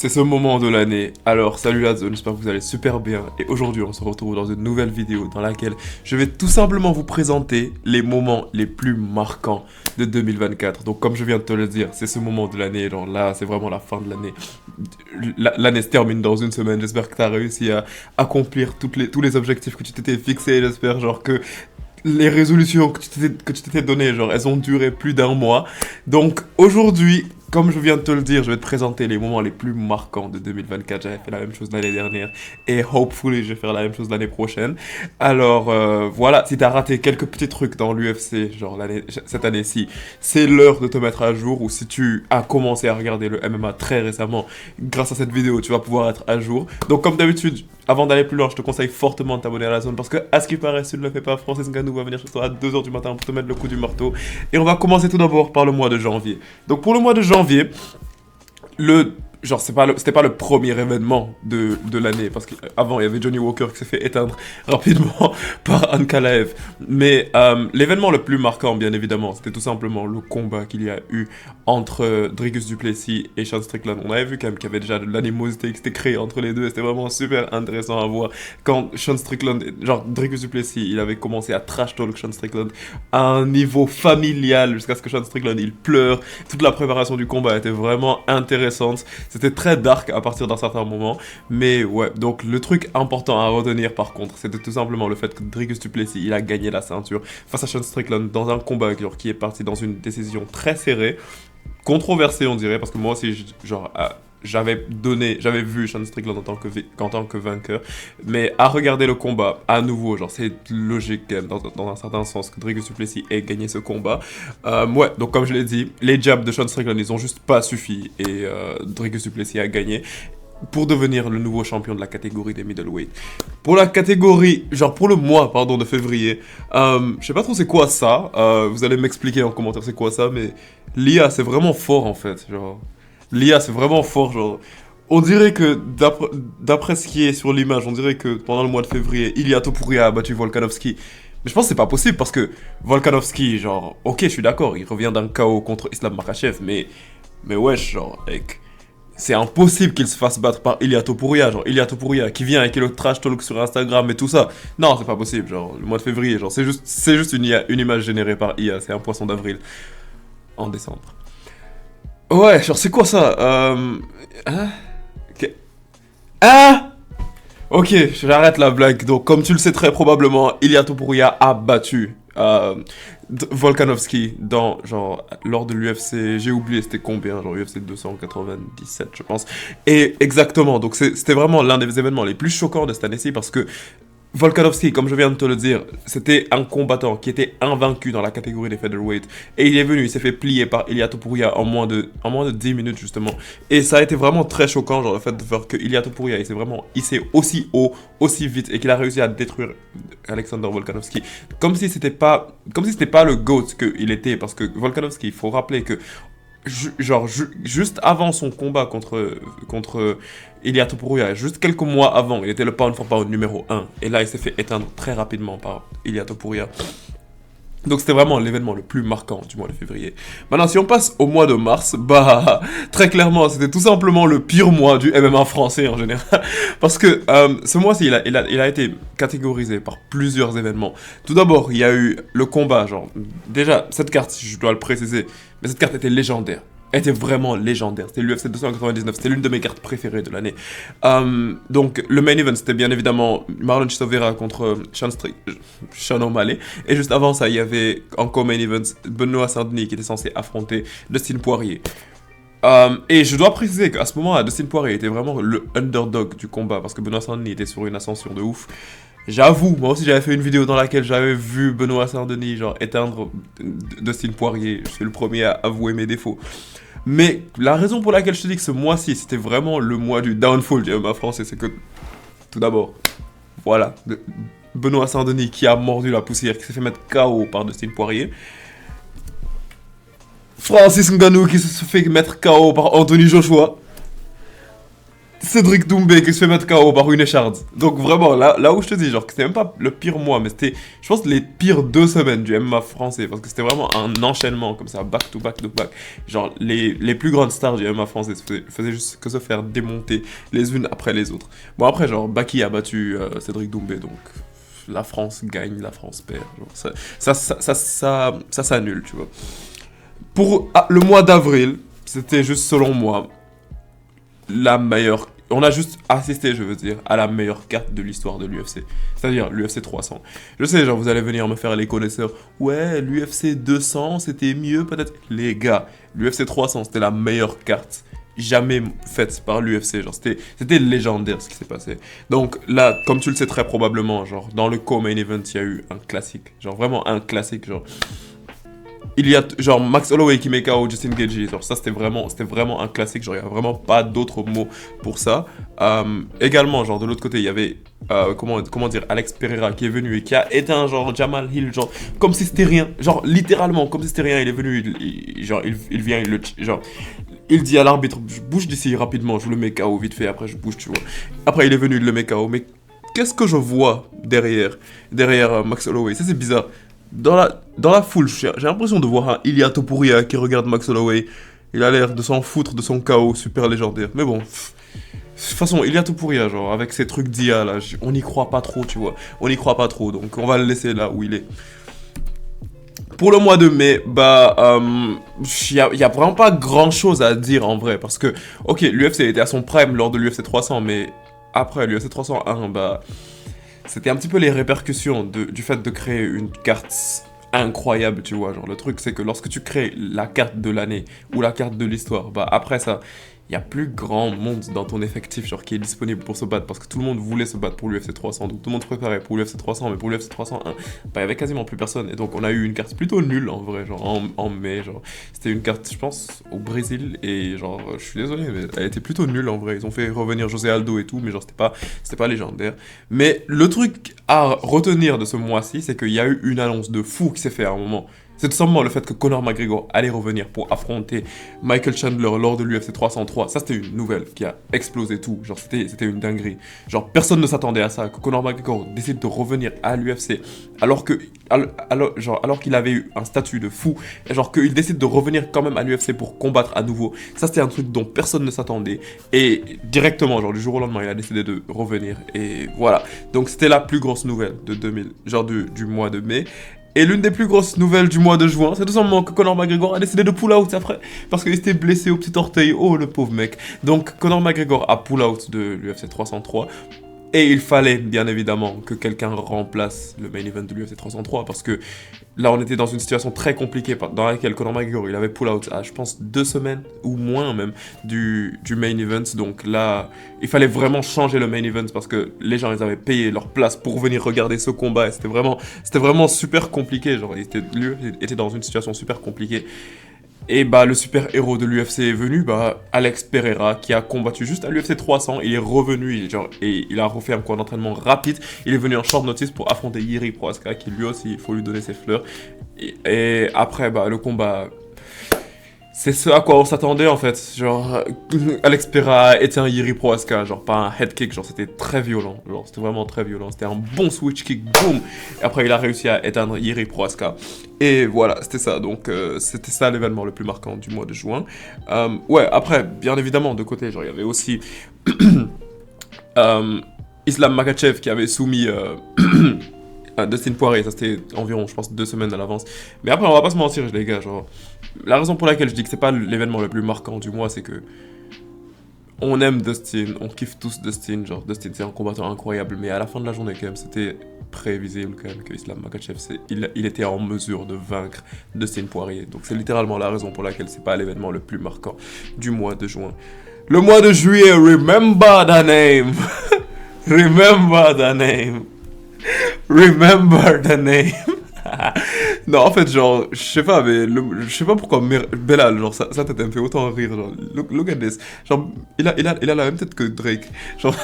C'est ce moment de l'année, alors salut la zone, j'espère que vous allez super bien et aujourd'hui on se retrouve dans une nouvelle vidéo dans laquelle je vais tout simplement vous présenter les moments les plus marquants de 2024. Donc comme je viens de te le dire, c'est ce moment de l'année, genre là c'est vraiment la fin de l'année. L'année se termine dans une semaine, j'espère que tu as réussi à accomplir tous les objectifs que tu t'étais fixés, j'espère genre que les résolutions que tu t'étais données, genre, elles ont duré plus d'un mois. Donc, aujourd'hui, comme je viens de te le dire, je vais te présenter les moments les plus marquants de 2024. J'avais fait la même chose l'année dernière et hopefully, je vais faire la même chose l'année prochaine. Alors, voilà, si t'as raté quelques petits trucs dans l'UFC, genre cette année-ci, c'est l'heure de te mettre à jour ou si tu as commencé à regarder le MMA très récemment, grâce à cette vidéo, tu vas pouvoir être à jour. Donc, comme d'habitude, avant d'aller plus loin, je te conseille fortement de t'abonner à la zone parce que, à ce qui paraît, si tu ne le fais pas, Francis Ngannou va venir chez toi à 2h du matin pour te mettre le coup du marteau. Et on va commencer tout d'abord par le mois de janvier. Donc, pour le mois de janvier, genre, c'était pas le premier événement de l'année, parce qu'avant, il y avait Johnny Walker qui s'est fait éteindre rapidement par Ankalaev. Mais l'événement le plus marquant, bien évidemment, c'était tout simplement le combat qu'il y a eu entre Dricus du Plessis et Sean Strickland. On avait vu quand même qu'il y avait déjà de l'animosité qui s'était créée entre les deux, et c'était vraiment super intéressant à voir. Quand Sean Strickland, genre Dricus du Plessis, il avait commencé à trash talk Sean Strickland à un niveau familial, jusqu'à ce que Sean Strickland, il pleure. Toute la préparation du combat était vraiment intéressante. C'était très dark à partir d'un certain moment. Mais ouais, donc le truc important à retenir par contre, c'était tout simplement le fait que Dricus du Plessis, il a gagné la ceinture face à Sean Strickland dans un combat genre, qui est parti dans une décision très serrée. Controversée on dirait, parce que moi aussi, genre... j'avais vu Sean Strickland en tant que vainqueur, mais à regarder le combat, à nouveau, genre c'est logique dans un certain sens que Dricus du Plessis ait gagné ce combat. Ouais, donc comme je l'ai dit, les jabs de Sean Strickland, ils ont juste pas suffi et Dricus du Plessis a gagné pour devenir le nouveau champion de la catégorie des middleweight. Pour la catégorie, genre pour le mois, pardon, de février, je sais pas trop c'est quoi ça, vous allez m'expliquer en commentaire c'est quoi ça, mais l'IA c'est vraiment fort en fait, genre... L'IA, c'est vraiment fort, genre... On dirait que, d'après ce qui est sur l'image, on dirait que pendant le mois de février, Ilia Topuria a battu Volkanovski. Mais je pense que c'est pas possible parce que Volkanovski, genre... Ok, je suis d'accord, il revient d'un KO contre Islam Makhachev, mais... Mais wesh, genre, mec... C'est impossible qu'il se fasse battre par Ilia Topuria, genre Ilia Topuria qui vient et qui le trash talk sur Instagram et tout ça. Non, c'est pas possible, genre, le mois de février, genre, c'est juste une image générée par IA, c'est un poisson d'avril. En décembre. Ouais, genre c'est quoi ça Hein Ok. Ah Ok, j'arrête la blague. Donc comme tu le sais très probablement, Ilia Topuria a battu Volkanovski dans, genre, lors de l'UFC, j'ai oublié c'était combien, genre UFC 297 je pense. Et exactement, donc c'était vraiment l'un des événements les plus choquants de cette année-ci parce que Volkanovski, comme je viens de te le dire, c'était un combattant qui était invaincu dans la catégorie des featherweight. Et il est venu, il s'est fait plier par Ilia Topuria en moins de 10 minutes justement. Et ça a été vraiment très choquant, genre le fait de voir que Ilia Topuria, il s'est vraiment hissé aussi haut, aussi vite, et qu'il a réussi à détruire Alexander Volkanovski. Comme si c'était pas le GOAT qu'il était, parce que Volkanovski, il faut rappeler que juste avant son combat contre Ilia Topuria, juste quelques mois avant, il était le pound for pound numéro 1. Et là, il s'est fait éteindre très rapidement par Ilia Topuria. Donc c'était vraiment l'événement le plus marquant du mois de février. Maintenant, si on passe au mois de mars, bah, très clairement, c'était tout simplement le pire mois du MMA français en général. Parce que ce mois-ci, il a été catégorisé par plusieurs événements. Tout d'abord, il y a eu le combat, genre, déjà, cette carte, je dois le préciser, mais cette carte était légendaire. Elle était vraiment légendaire. C'était l'UFC 299. C'était l'une de mes cartes préférées de l'année. Donc, le main event, c'était bien évidemment Marlon Chisovera contre Sean O'Malley. Et juste avant ça, il y avait en co-main event Benoît Saint-Denis qui était censé affronter Dustin Poirier. Et je dois préciser qu'à ce moment-là, Dustin Poirier était vraiment le underdog du combat parce que Benoît Saint-Denis était sur une ascension de ouf. J'avoue, moi aussi j'avais fait une vidéo dans laquelle j'avais vu Benoît Saint-Denis genre éteindre Dustin Poirier. Je suis le premier à avouer mes défauts. Mais la raison pour laquelle je te dis que ce mois-ci c'était vraiment le mois du downfall du MMA français, c'est que tout d'abord, voilà, Benoît Saint-Denis qui a mordu la poussière, qui s'est fait mettre KO par Dustin Poirier. Francis Ngannou qui se fait mettre KO par Anthony Joshua. Cédric Doumbé qui se fait mettre KO par une écharde. Donc vraiment, là où je te dis, genre, que c'était même pas le pire mois, mais c'était, je pense, les pires 2 semaines du MMA français. Parce que c'était vraiment un enchaînement comme ça, back to back to back. Genre, les plus grandes stars du MMA français faisaient juste que se faire démonter les unes après les autres. Bon, après, genre, Baki a battu Cédric Doumbé, donc la France gagne, la France perd. Genre, ça s'annule, tu vois. Pour le mois d'avril, c'était juste selon moi la meilleure. On a juste assisté, je veux dire, à la meilleure carte de l'histoire de l'UFC. C'est-à-dire l'UFC 300. Je sais, genre, vous allez venir me faire les connaisseurs. Ouais, l'UFC 200, c'était mieux peut-être. Les gars, l'UFC 300, c'était la meilleure carte jamais faite par l'UFC. Genre, c'était légendaire ce qui s'est passé. Donc là, comme tu le sais très probablement, genre, dans le co-main event, il y a eu un classique. Genre, vraiment un classique, genre. Il y a genre Max Holloway qui met KO Justin Gaethje, genre ça c'était vraiment un classique, genre il n'y a vraiment pas d'autres mots pour ça. Également genre de l'autre côté il y avait comment dire Alex Pereira qui est venu et qui a éteint genre Jamal Hill, genre comme si c'était rien, genre littéralement comme si c'était rien. Il est venu, il vient, il dit à l'arbitre, je bouge d'ici rapidement, je le mets KO vite fait, après je bouge, tu vois. Après il est venu, il le met KO, mais qu'est-ce que je vois derrière Max Holloway? Ça c'est bizarre. Dans la foule, j'ai l'impression de voir un Ilia Topuria qui regarde Max Holloway. Il a l'air de s'en foutre de son KO super légendaire. Mais bon, de toute façon, Ilia Topuria, genre, avec ses trucs d'IA là, on n'y croit pas trop, tu vois. On n'y croit pas trop, donc on va le laisser là où il est. Pour le mois de mai, y a vraiment pas grand chose à dire en vrai. Parce que, ok, l'UFC était à son prime lors de l'UFC 300, mais après l'UFC 301, c'était un petit peu les répercussions du fait de créer une carte incroyable, tu vois. Genre, le truc, c'est que lorsque tu crées la carte de l'année ou la carte de l'histoire, après ça, il y a plus grand monde dans ton effectif, genre, qui est disponible pour se battre. Parce que tout le monde voulait se battre pour l'UFC 300. Donc, tout le monde se préparait pour l'UFC 300, mais pour l'UFC 301, il y avait quasiment plus personne. Et donc, on a eu une carte plutôt nulle, en vrai, genre, en mai, genre. C'était une carte, je pense, au Brésil. Et, genre, je suis désolé, mais elle était plutôt nulle, en vrai. Ils ont fait revenir José Aldo et tout, mais genre, c'était pas légendaire. Mais le truc à retenir de ce mois-ci, c'est qu'il y a eu une annonce de fou qui s'est fait à un moment. C'est tout simplement le fait que Conor McGregor allait revenir pour affronter Michael Chandler lors de l'UFC 303. Ça, c'était une nouvelle qui a explosé tout. Genre, c'était une dinguerie. Genre, personne ne s'attendait à ça. Que Conor McGregor décide de revenir à l'UFC alors qu'il avait eu un statut de fou. Et genre, qu'il décide de revenir quand même à l'UFC pour combattre à nouveau. Ça, c'était un truc dont personne ne s'attendait. Et directement, genre, du jour au lendemain, il a décidé de revenir. Et voilà. Donc, c'était la plus grosse nouvelle de du mois de mai. Et l'une des plus grosses nouvelles du mois de juin, c'est tout simplement que Conor McGregor a décidé de pull out après, parce qu'il était blessé au petit orteil. Oh, le pauvre mec. Donc, Conor McGregor a pull out de l'UFC 303. Et il fallait, bien évidemment, que quelqu'un remplace le main event de l'UFC 303, parce que là, on était dans une situation très compliquée, dans laquelle Conor McGregor, il avait pull out à, je pense, 2 semaines, ou moins même, du main event. Donc là, il fallait vraiment changer le main event, parce que les gens, ils avaient payé leur place pour venir regarder ce combat, et c'était vraiment super compliqué. Genre, lui était dans une situation super compliquée. Et le super-héros de l'UFC est venu, Alex Pereira, qui a combattu juste à l'UFC 300, il est revenu, et il a refait un cours d'entraînement rapide, il est venu en short notice pour affronter Jiri Prochazka, qui lui aussi, il faut lui donner ses fleurs. Et après, le combat... C'est ce à quoi on s'attendait en fait, genre Alex Pereira était un Jiri Prochazka, genre pas un head kick, genre c'était très violent, genre c'était vraiment très violent, c'était un bon switch kick, boum, et après il a réussi à éteindre Jiri Prochazka, et voilà, c'était ça, donc c'était ça l'événement le plus marquant du mois de juin. Ouais, après, bien évidemment, de côté, genre il y avait aussi Islam Makhachev qui avait soumis... Dustin Poirier, ça c'était environ, je pense, 2 semaines à l'avance. Mais après, on va pas se mentir, les gars, genre... La raison pour laquelle je dis que c'est pas l'événement le plus marquant du mois, c'est que... On aime Dustin, on kiffe tous Dustin, genre Dustin c'est un combattant incroyable, mais à la fin de la journée quand même, c'était prévisible quand même que Islam Makhachev, il était en mesure de vaincre Dustin Poirier. Donc c'est littéralement la raison pour laquelle c'est pas l'événement le plus marquant du mois de juin. Le mois de juillet, remember the name! Remember the name! Remember the name. Non, en fait, genre, je sais pas, mais je sais pas pourquoi Belal, genre, sa tête, elle me fait autant rire. Genre, look at this. Genre, il a la même tête que Drake. Genre,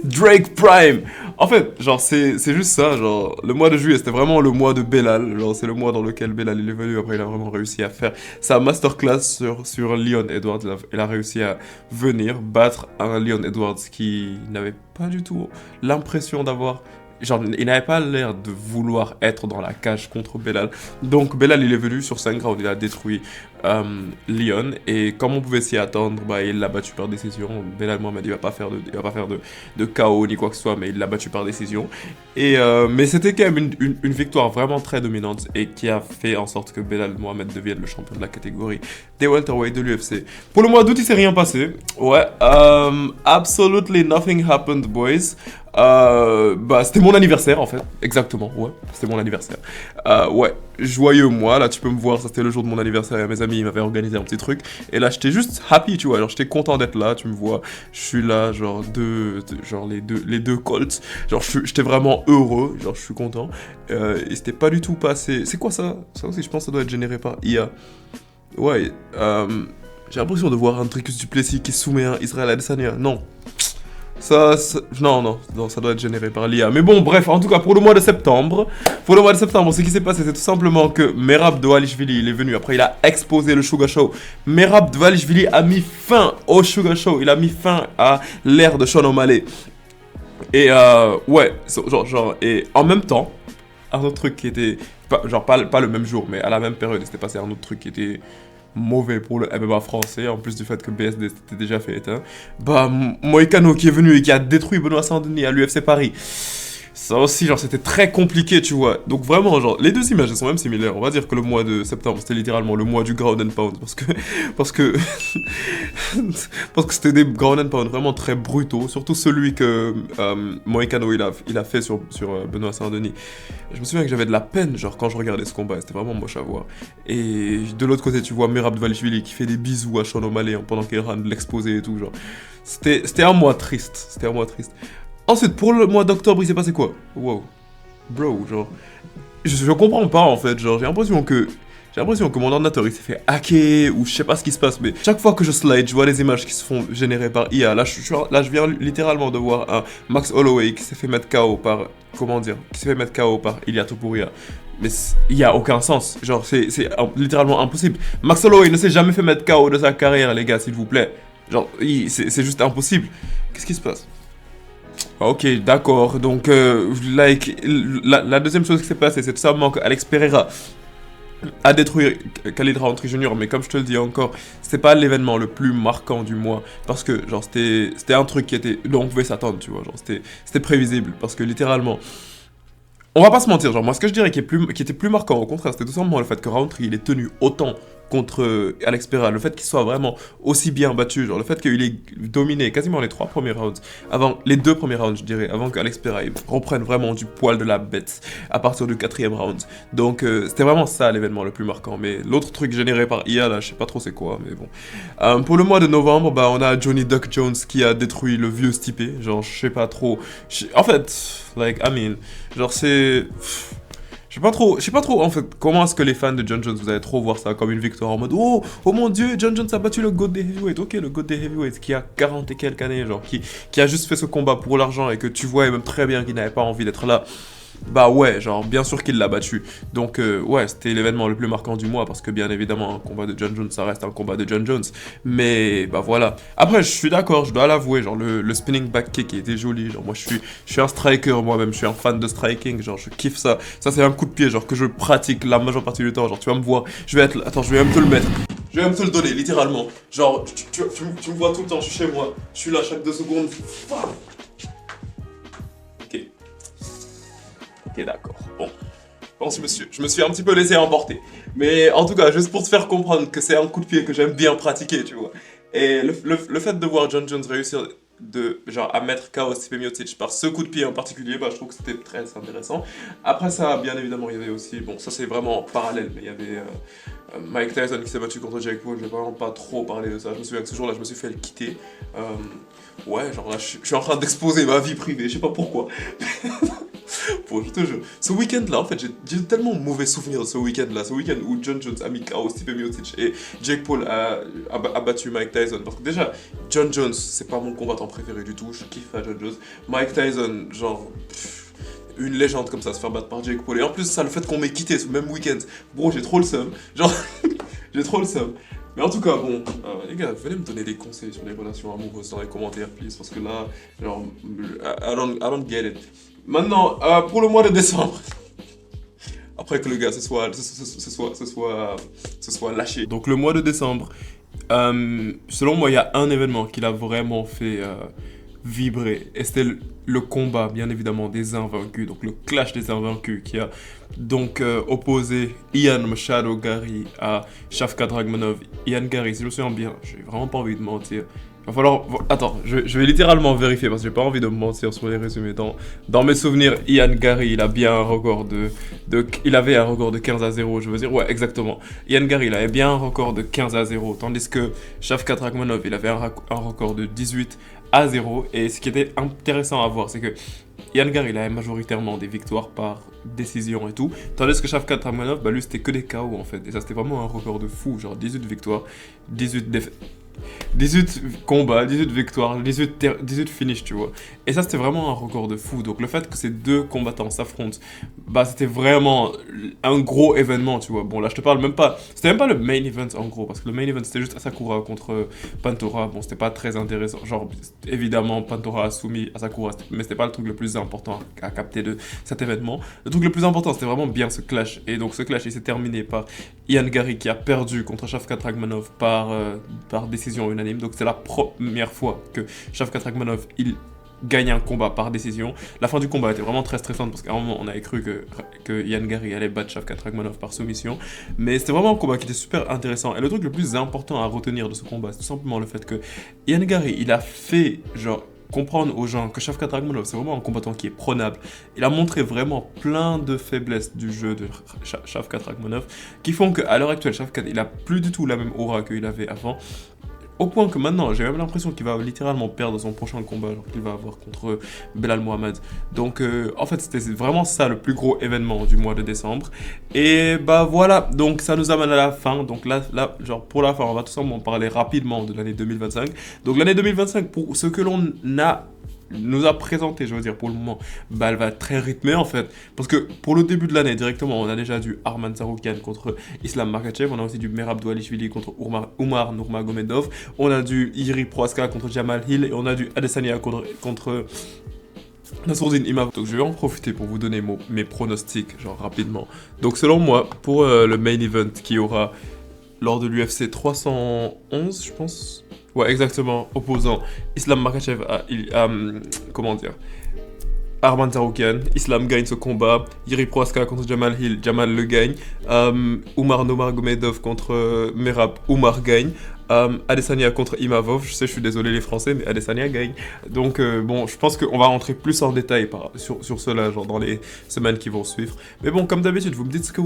Drake Prime. En fait, genre, c'est juste ça, genre, le mois de juillet, c'était vraiment le mois de Belal, genre, c'est le mois dans lequel Belal, il est venu, après, il a vraiment réussi à faire sa masterclass sur Leon Edwards, il a réussi à venir battre un Leon Edwards qui n'avait pas du tout l'impression d'avoir... Genre, il n'avait pas l'air de vouloir être dans la cage contre Belal. Donc, Belal, il est venu sur 5 rounds, il a détruit Leon. Et comme on pouvait s'y attendre, bah, il l'a battu par décision. Belal Mohamed, il va pas faire de KO ni quoi que ce soit, mais il l'a battu par décision. Et, mais c'était quand même une victoire vraiment très dominante et qui a fait en sorte que Belal Mohamed devienne le champion de la catégorie des welterweight de l'UFC. Pour le mois d'août, il s'est rien passé. Ouais, absolutely nothing happened, boys. Bah, c'était mon anniversaire en fait, exactement, ouais, c'était mon anniversaire. Ouais, joyeux moi, là tu peux me voir, ça c'était le jour de mon anniversaire et mes amis ils m'avaient organisé un petit truc. Et là j'étais juste happy, tu vois, genre j'étais content d'être là, tu me vois, je suis là, genre, genre les deux Colts, genre j'étais vraiment heureux, genre je suis content. Et c'était pas du tout passé. C'est quoi ça? Ça aussi je pense que ça doit être généré par IA. Ouais, j'ai l'impression de voir un Dricus du Plessis qui soumet un Israël Adesanya, non. Non, ça doit être généré par l'IA. Mais bon, bref, en tout cas, pour le mois de septembre, ce qui s'est passé, c'est tout simplement que Merab Dvalishvili, il est venu, après il a exposé le Sugar Show. Merab Dvalishvili a mis fin au Sugar Show, il a mis fin à l'ère de Sean O'Malley. Et ouais, et en même temps, un autre truc qui était, pas le même jour, mais à la même période, il s'était passé un autre truc qui était mauvais pour le MMA français, en plus du fait que BSD s'était déjà fait éteindre. Bah, Moïcano qui est venu et qui a détruit Benoît Saint-Denis à l'UFC Paris. Ça aussi, genre, c'était très compliqué, tu vois. Donc vraiment, genre, les deux images, elles sont même similaires. On va dire que le mois de septembre, c'était littéralement le mois du ground and pound. Parce que c'était des ground and pound vraiment très brutaux. Surtout celui que Moïcano, il a fait sur Benoît Saint-Denis. Je me souviens que j'avais de la peine, genre, quand je regardais ce combat. C'était vraiment moche à voir. Et de l'autre côté, tu vois Merab Dvalishvili qui fait des bisous à Sean O'Malley pendant qu'il est en train de l'exposer et tout, genre. C'était un mois triste. C'était un mois triste. Ensuite, pour le mois d'octobre, il s'est passé quoi? Wow. Bro, genre... Je comprends pas, en fait, genre, j'ai l'impression que mon ordinateur, il s'est fait hacker, ou je sais pas ce qui se passe, mais chaque fois que je slide, je vois les images qui se font générer par IA. Là, je viens littéralement de voir un Max Holloway qui s'est fait mettre KO par... Comment dire? Qui s'est fait mettre KO par Ilia Topuria. Mais il y a aucun sens. Genre, c'est littéralement impossible. Max Holloway ne s'est jamais fait mettre KO de sa carrière, les gars, s'il vous plaît. Genre, c'est juste impossible. Qu'est-ce qui se passe? Ok, d'accord. Donc, la deuxième chose qui s'est passée, c'est tout simplement qu'Alex Pereira a détruit Khalid Rountree Jr. Mais comme je te le dis encore, c'était pas l'événement le plus marquant du mois. Parce que, genre, c'était un truc dont on pouvait s'attendre, tu vois. Genre, c'était prévisible. Parce que, littéralement... On va pas se mentir, genre, moi, ce que je dirais qui était plus marquant, au contraire, c'était tout simplement le fait que Rountree, il est tenu autant contre Alex Pereira, le fait qu'il soit vraiment aussi bien battu, genre le fait qu'il ait dominé quasiment les 3 premiers rounds, les 2 premiers rounds je dirais, avant qu'Alex Pereira reprenne vraiment du poil de la bête à partir du 4e round. Donc c'était vraiment ça l'événement le plus marquant, mais l'autre truc généré par IA là, je sais pas trop c'est quoi, mais bon. Pour le mois de novembre, bah on a Johnny Duck Jones qui a détruit le vieux Stipe, genre je sais pas trop, en fait, genre c'est... Je sais pas trop en fait comment est-ce que les fans de Jon Jones vous allez trop voir ça comme une victoire en mode oh mon dieu Jon Jones a battu le GOAT des heavyweights. Ok, le GOAT des heavyweights qui a 40 et quelques années, genre qui a juste fait ce combat pour l'argent et que tu vois même très bien qu'il n'avait pas envie d'être là. Bah ouais, genre bien sûr qu'il l'a battu. Donc ouais, c'était l'événement le plus marquant du mois parce que bien évidemment un combat de Jon Jones ça reste un combat de Jon Jones. Mais bah voilà. Après je suis d'accord, je dois l'avouer, genre le spinning back kick qui était joli, genre moi je suis un striker moi-même, je suis un fan de striking, genre je kiffe ça. Ça c'est un coup de pied genre que je pratique la majeure partie du temps, genre tu vas me voir, attends, je vais même te le mettre. Je vais même te le donner littéralement. Genre tu me vois tout le temps, je suis chez moi, je suis là chaque 2 secondes. Ok, d'accord. Bon. Bon, je me suis un petit peu laissé emporter. Mais en tout cas, juste pour te faire comprendre que c'est un coup de pied que j'aime bien pratiquer, tu vois. Et le fait de voir Jon Jones réussir à mettre KO Stipe Miocic par ce coup de pied en particulier, bah, je trouve que c'était très intéressant. Après ça, bien évidemment, il y avait aussi, bon, ça c'est vraiment parallèle, mais il y avait Mike Tyson qui s'est battu contre Jake Paul. Je vais vraiment pas trop parler de ça. Je me souviens que ce jour-là, je me suis fait le quitter. Ouais, genre là, je suis en train d'exposer ma vie privée, je sais pas pourquoi. Bon, je te jure. Ce week-end-là, en fait, j'ai tellement mauvais souvenirs de ce week-end-là. Ce week-end où John Jones a mis KO Stipe Miocic et Jake Paul a battu Mike Tyson. Parce que déjà, John Jones, c'est pas mon combattant préféré du tout. Je kiffe pas John Jones. Mike Tyson, genre, une légende comme ça, se faire battre par Jake Paul. Et en plus, ça, le fait qu'on m'ait quitté ce même week-end. Bro, j'ai trop le seum. Genre, j'ai trop le seum. Mais en tout cas, bon, les gars, venez me donner des conseils sur les relations amoureuses dans les commentaires, please. Parce que là, genre, I don't get it. Maintenant, pour le mois de décembre, après que le gars se soit lâché. Donc le mois de décembre, selon moi, il y a un événement qui l'a vraiment fait vibrer. Et c'était le combat, bien évidemment, des invaincus. Donc le clash des invaincus qui a donc opposé Ian Machado Gary à Shavkat Rakhmonov. Ian Gary, si je me souviens bien, j'ai vraiment pas envie de mentir. Va falloir. Attends, je vais littéralement vérifier parce que j'ai pas envie de me mentir sur les résumés. Dans mes souvenirs, Ian Gary, il a bien un record il avait un record de 15-0, je veux dire. Ouais, exactement. Ian Gary, il avait bien un record de 15-0. Tandis que Shavkat Rakhmonov, il avait un record de 18-0. Et ce qui était intéressant à voir, c'est que Ian Gary, il avait majoritairement des victoires par décision et tout. Tandis que Shavkat Rakhmonov, bah lui, c'était que des KO en fait. Et ça, c'était vraiment un record de fou. Genre 18 victoires, 18 défaites. 18 combats, 18 victoires, 18 finishes, tu vois. Et ça, c'était vraiment un record de fou. Donc, le fait que ces deux combattants s'affrontent, bah, c'était vraiment un gros événement, tu vois. Bon, là, je te parle même pas. C'était même pas le main event, en gros, parce que le main event, c'était juste Asakura contre Pantoja. Bon, c'était pas très intéressant. Genre, évidemment, Pantoja a soumis Asakura, mais c'était pas le truc le plus important à capter de cet événement. Le truc le plus important, c'était vraiment bien ce clash. Et donc, ce clash, il s'est terminé par Ian Gary qui a perdu contre Shavkat Rakhmonov par décision unanime. Donc c'est la première fois que Shavkat Rakhmonov il gagne un combat par décision. La fin du combat était vraiment très stressante parce qu'à un moment on avait cru que Ian Gary allait battre Shavkat Rakhmonov par soumission. Mais c'était vraiment un combat qui était super intéressant. Et le truc le plus important à retenir de ce combat, c'est tout simplement le fait que Ian Gary il a fait genre comprendre aux gens que Shavkat Rakhmonov c'est vraiment un combattant qui est prenable. Il a montré vraiment plein de faiblesses du jeu de Shavkat Rakhmonov qui font qu'à l'heure actuelle Shavkat il a plus du tout la même aura qu'il avait avant. Au point que maintenant, j'ai même l'impression qu'il va littéralement perdre son prochain combat genre qu'il va avoir contre Belal Mohamed. Donc en fait, c'était vraiment ça le plus gros événement du mois de décembre. Et bah voilà, donc ça nous amène à la fin. Donc là genre pour la fin, on va tout simplement parler rapidement de l'année 2025. Donc l'année 2025, pour ce que l'on nous a présenté, je veux dire, pour le moment, bah, elle va être très rythmée en fait. Parce que pour le début de l'année, directement, on a déjà du Arman Tsarukyan contre Islam Makhachev, on a aussi du Merab Dvalishvili contre Umar Nurmagomedov, on a du Jiri Prohaska contre Jamal Hill, et on a du Adesanya contre Nassourdine Imavov. Donc je vais en profiter pour vous donner mes pronostics, genre rapidement. Donc selon moi, pour le main event qui aura lors de l'UFC 311, je pense. Ouais, exactement, opposant Islam Makhachev à comment dire, Arman Tsarukyan. Islam gagne ce combat. Jiri Prohaska contre Jamal Hill, Jamal le gagne. Umar Nurmagomedov contre Merab, Umar gagne. Adesanya contre Imavov, je sais, je suis désolé les Français, mais Adesanya gagne. Donc bon, je pense qu'on va rentrer plus en détail sur cela, genre dans les semaines qui vont suivre. Mais bon, comme d'habitude, vous me dites ce que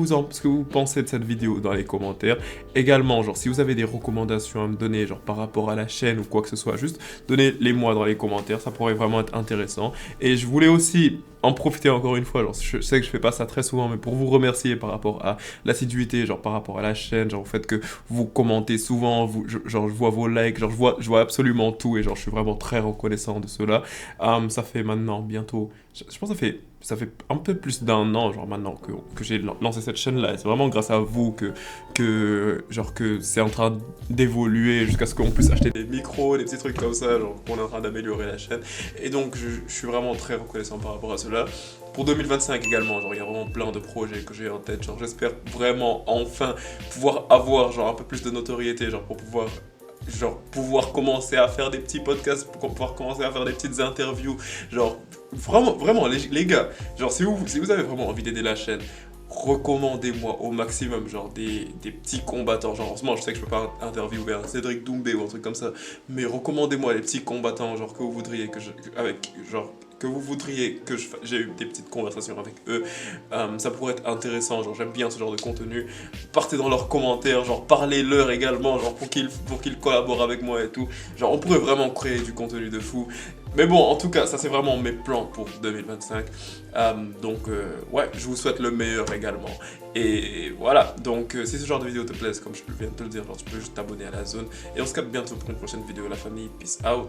vous pensez de cette vidéo dans les commentaires. Également, genre si vous avez des recommandations à me donner, genre par rapport à la chaîne ou quoi que ce soit, juste donnez-les-moi dans les commentaires, ça pourrait vraiment être intéressant. Et je voulais aussi en profiter encore une fois, genre je sais que je fais pas ça très souvent, mais pour vous remercier par rapport à l'assiduité, genre par rapport à la chaîne, genre au fait que vous commentez souvent, genre je vois vos likes, genre je vois absolument tout et genre je suis vraiment très reconnaissant de cela. Ça fait maintenant bientôt, je pense que ça fait un peu plus d'un an genre maintenant que j'ai lancé cette chaîne là, et c'est vraiment grâce à vous que c'est en train d'évoluer jusqu'à ce qu'on puisse acheter des micros, des petits trucs comme ça, genre qu'on est en train d'améliorer la chaîne, et donc je suis vraiment très reconnaissant par rapport à cela. Pour 2025 également, genre il y a vraiment plein de projets que j'ai en tête, genre j'espère vraiment enfin pouvoir avoir genre un peu plus de notoriété, genre pour pouvoir commencer à faire des petits podcasts, pour pouvoir commencer à faire des petites interviews, genre vraiment les gars, genre si vous avez vraiment envie d'aider la chaîne, recommandez-moi au maximum genre des petits combattants, genre en ce moment je sais que je peux pas interviewer un Cédric Doumbé ou un truc comme ça, mais recommandez-moi les petits combattants genre que vous voudriez que vous voudriez que j'ai eu des petites conversations avec eux, ça pourrait être intéressant, genre j'aime bien ce genre de contenu. Partez dans leurs commentaires, genre parlez-leur également, genre pour qu'ils collaborent avec moi et tout. Genre on pourrait vraiment créer du contenu de fou. Mais bon, en tout cas, ça c'est vraiment mes plans pour 2025. Ouais, je vous souhaite le meilleur également. Et voilà, donc si ce genre de vidéo te plaise, comme je viens de te le dire, genre, tu peux juste t'abonner à la zone. Et on se capte bientôt pour une prochaine vidéo, la famille. Peace out.